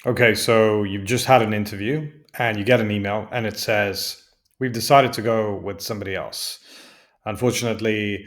Okay, so you've just had an interview and you get an email and it says, "We've decided to go with somebody else. Unfortunately,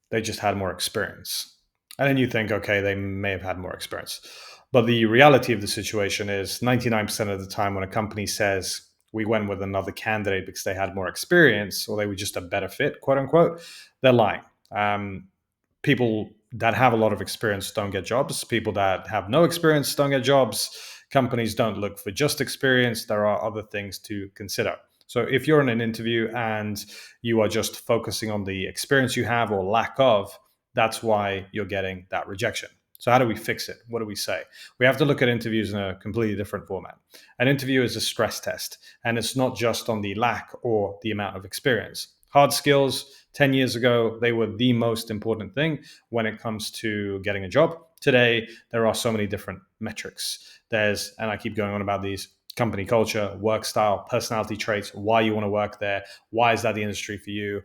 they just had more experience." And then you think, okay, they may have had more experience. But the reality of the situation is 99% of the time when a company says, "We went with another candidate because they had more experience or they were just a better fit," quote unquote, they're lying. People that have a lot of experience don't get jobs. People that have no experience don't get jobs. Companies don't look for just experience. There are other things to consider. So if you're in an interview and you are just focusing on the experience you have or lack of, that's why you're getting that rejection. So how do we fix it? What do we say? We have to look at interviews in a completely different format. An interview is a stress test, and it's not just on the lack or the amount of experience. Hard skills, 10 years ago, they were the most important thing when it comes to getting a job. Today, there are so many different metrics. And I keep going on about these: company culture, work style, personality traits, why you want to work there, why is that the industry for you,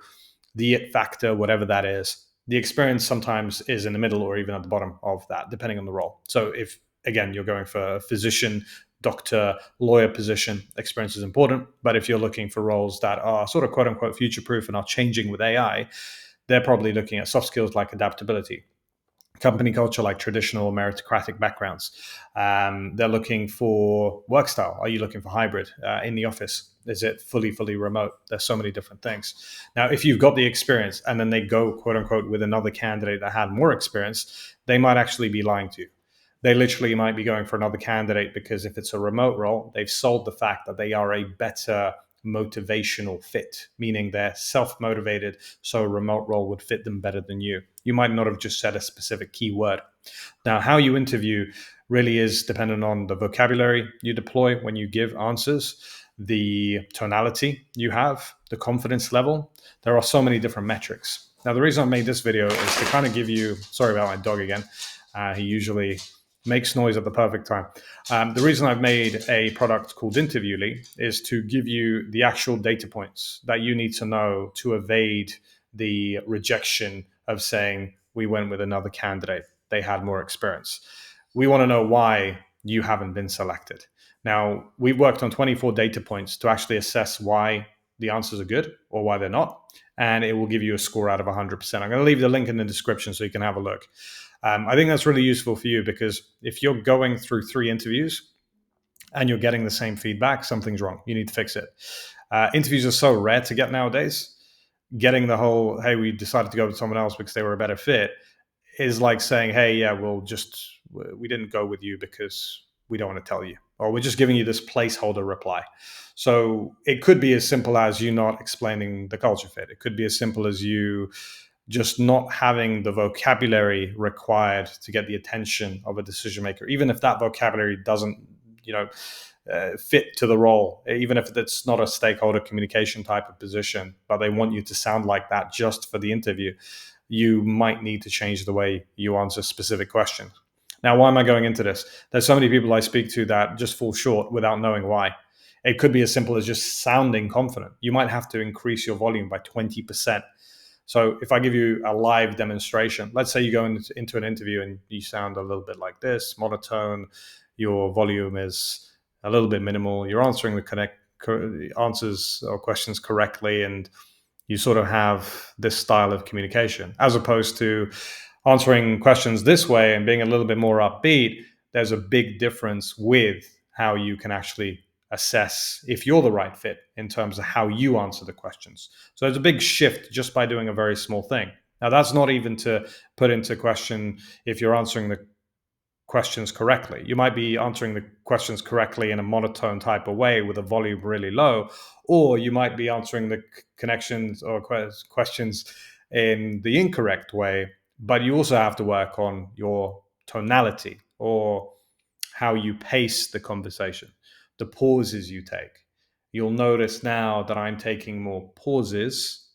the it factor, whatever that is. The experience sometimes is in the middle or even at the bottom of that, depending on the role. So if, again, you're going for a physician, doctor, lawyer position, experience is important. But if you're looking for roles that are sort of quote unquote future proof and are changing with AI, they're probably looking at soft skills like adaptability, company culture like traditional meritocratic backgrounds. They're looking for work style. Are you looking for hybrid in the office? Is it fully remote? There's so many different things. Now, if you've got the experience and then they go quote unquote with another candidate that had more experience, they might actually be lying to you. They literally might be going for another candidate because if it's a remote role, they've sold the fact that they are a better motivational fit, meaning they're self motivated. So a remote role would fit them better than you. You might not have just said a specific keyword. Now, how you interview really is dependent on the vocabulary you deploy when you give answers, the tonality you have, the confidence level. There are so many different metrics. Now, the reason I made this video is to kind of give you, sorry about my dog again. He usually makes noise at the perfect time. The reason I've made a product called Interviewly is to give you the actual data points that you need to know to evade the rejection of saying we went with another candidate. They had more experience. We want to know why you haven't been selected. Now, we've worked on 24 data points to actually assess why the answers are good or why they're not. And it will give you a score out of 100%. I'm going to leave the link in the description so you can have a look. I think that's really useful for you because if you're going through 3 interviews and you're getting the same feedback, something's wrong. You need to fix it. Interviews are so rare to get nowadays. Getting the whole, hey, we decided to go with someone else because they were a better fit, is like saying, hey, yeah, we didn't go with you because we don't want to tell you, or we're just giving you this placeholder reply. So it could be as simple as you not explaining the culture fit. It could be as simple as you just not having the vocabulary required to get the attention of a decision maker, even if that vocabulary doesn't, you know, fit to the role, even if it's not a stakeholder communication type of position, but they want you to sound like that just for the interview. You might need to change the way you answer specific questions. Now, why am I going into this? There's so many people I speak to that just fall short without knowing why. It could be as simple as just sounding confident. You might have to increase your volume by 20%. So if I give you a live demonstration, let's say you go into an interview and you sound a little bit like this, monotone, your volume is a little bit minimal, you're answering the answers or questions correctly, and you sort of have this style of communication, as opposed to answering questions this way and being a little bit more upbeat. There's a big difference with how you can actually assess if you're the right fit in terms of how you answer the questions. So there's a big shift just by doing a very small thing. Now, that's not even to put into question if you're answering the questions correctly. You might be answering the questions correctly in a monotone type of way with a volume really low, or you might be answering the connections or questions in the incorrect way. But you also have to work on your tonality or how you pace the conversation, the pauses you take. You'll notice now that I'm taking more pauses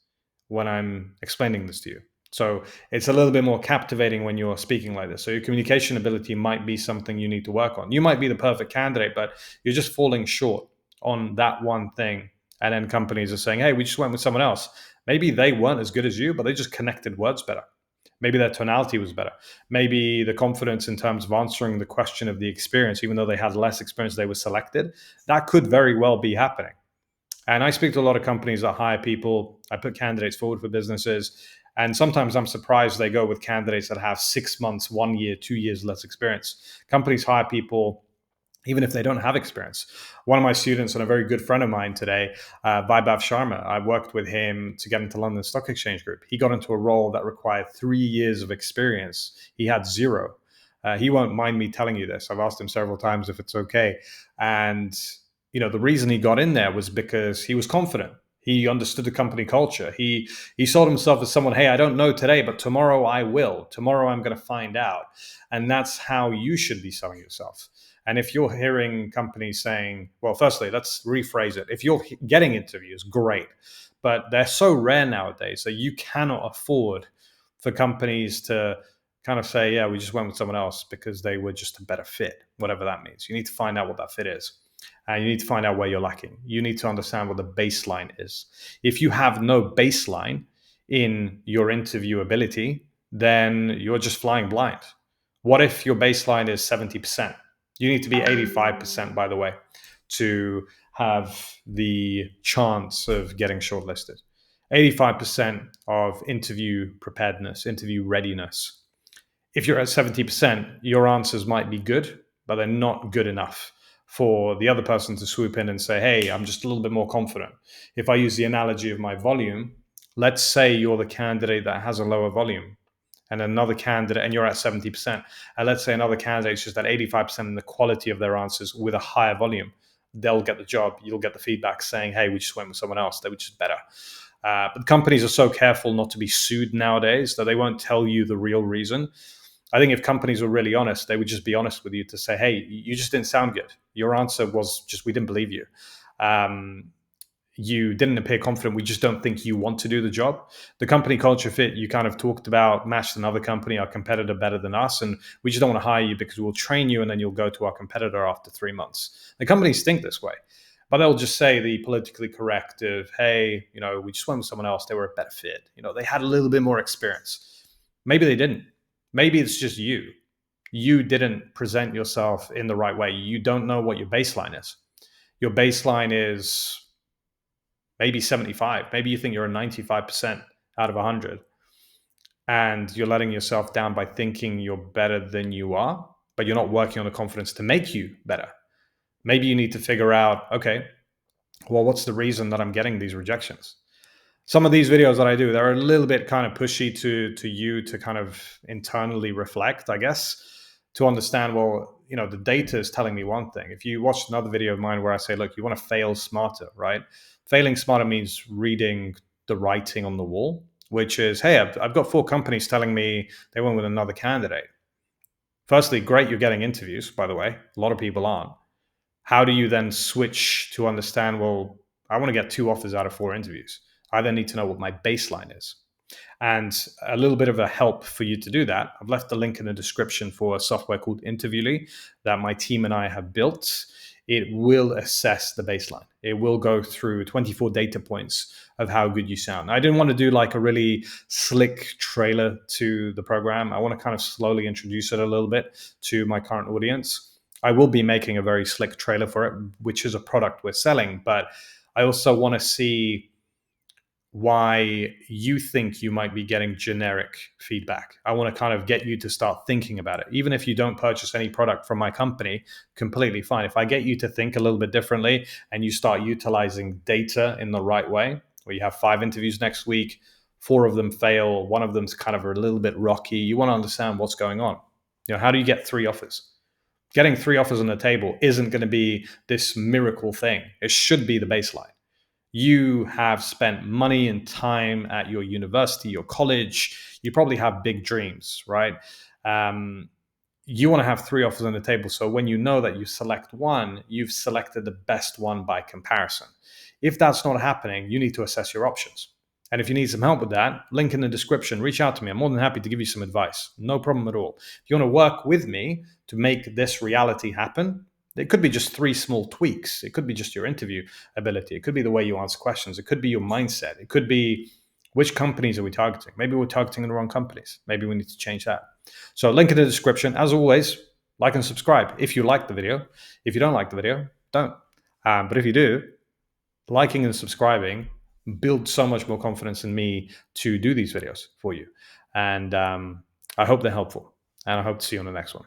when I'm explaining this to you. So it's a little bit more captivating when you're speaking like this. So your communication ability might be something you need to work on. You might be the perfect candidate, but you're just falling short on that one thing. And then companies are saying, hey, we just went with someone else. Maybe they weren't as good as you, but they just connected words better. Maybe their tonality was better. Maybe the confidence in terms of answering the question of the experience, even though they had less experience, they were selected. That could very well be happening. And I speak to a lot of companies that hire people. I put candidates forward for businesses. And sometimes I'm surprised they go with candidates that have 6 months, 1 year, 2 years less experience. Companies hire people even if they don't have experience. One of my students and a very good friend of mine today, Vaibhav Sharma, I worked with him to get into London Stock Exchange Group. He got into a role that required 3 years of experience. He had zero. He won't mind me telling you this. I've asked him several times if it's okay. And the reason he got in there was because he was confident. He understood the company culture. He saw himself as someone, hey, I don't know today, but tomorrow I will. Tomorrow I'm going to find out. And that's how you should be selling yourself. And if you're hearing companies saying, well, firstly, let's rephrase it. If you're getting interviews, great. But they're so rare nowadays that you cannot afford for companies to kind of say, yeah, we just went with someone else because they were just a better fit, whatever that means. You need to find out what that fit is. And you need to find out where you're lacking. You need to understand what the baseline is. If you have no baseline in your interview ability, then you're just flying blind. What if your baseline is 70%? You need to be 85%, by the way, to have the chance of getting shortlisted. 85% of interview preparedness, interview readiness. If you're at 70%, your answers might be good, but they're not good enough for the other person to swoop in and say, hey, I'm just a little bit more confident. If I use the analogy of my volume, let's say you're the candidate that has a lower volume and another candidate, and you're at 70%. And let's say another candidate is just at 85% in the quality of their answers with a higher volume. They'll get the job. You'll get the feedback saying, hey, we just went with someone else. They were just better. But companies are so careful not to be sued nowadays that they won't tell you the real reason. I think if companies were really honest, they would just be honest with you to say, hey, you just didn't sound good. Your answer was just, we didn't believe you. You didn't appear confident. We just don't think you want to do the job. The company culture fit you kind of talked about matched another company, our competitor better than us. And we just don't want to hire you because we'll train you and then you'll go to our competitor after 3 months. The companies think this way, but they'll just say the politically correct of, hey, we just went with someone else. They were a better fit. They had a little bit more experience. Maybe they didn't. Maybe it's just you. You didn't present yourself in the right way. You don't know what your baseline is. Your baseline is maybe 75. Maybe you think you're a 95% out of 100. And you're letting yourself down by thinking you're better than you are, but you're not working on the confidence to make you better. Maybe you need to figure out, okay, well, what's the reason that I'm getting these rejections? Some of these videos that I do, they're a little bit kind of pushy to you to kind of internally reflect, I guess, to understand, well, the data is telling me one thing. If you watch another video of mine where I say, look, you want to fail smarter, right? Failing smarter means reading the writing on the wall, which is, hey, I've got 4 companies telling me they went with another candidate. Firstly, great, you're getting interviews, by the way. A lot of people aren't. How do you then switch to understand, well, I want to get 2 offers out of 4 interviews. I then need to know what my baseline is. And a little bit of a help for you to do that, I've left the link in the description for a software called Interviewly that my team and I have built. It will assess the baseline. It will go through 24 data points of how good you sound. I didn't want to do like a really slick trailer to the program. I want to kind of slowly introduce it a little bit to my current audience. I will be making a very slick trailer for it, which is a product we're selling, but I also want to see why you think you might be getting generic feedback. I want to kind of get you to start thinking about it. Even if you don't purchase any product from my company, completely fine. If I get you to think a little bit differently and you start utilizing data in the right way, where you have 5 interviews next week, 4 of them fail, 1 of them's kind of a little bit rocky, you want to understand what's going on. How do you get 3 offers? Getting 3 offers on the table isn't going to be this miracle thing. It should be the baseline. You have spent money and time at your university, your college. You probably have big dreams, right? You want to have 3 offers on the table. So when you know that you select one, you've selected the best one by comparison. If that's not happening, you need to assess your options. And if you need some help with that, link in the description, reach out to me. I'm more than happy to give you some advice. No problem at all. If you want to work with me to make this reality happen, it could be just 3 small tweaks. It could be just your interview ability. It could be the way you answer questions. It could be your mindset. It could be Which companies are we targeting? Maybe we're targeting the wrong companies. Maybe we need to change that. So link in the description. As always, like and subscribe if you like the video. If you don't like the video, don't. But if you do, liking and subscribing build so much more confidence in me to do these videos for you. And I hope they're helpful. And I hope to see you on the next one.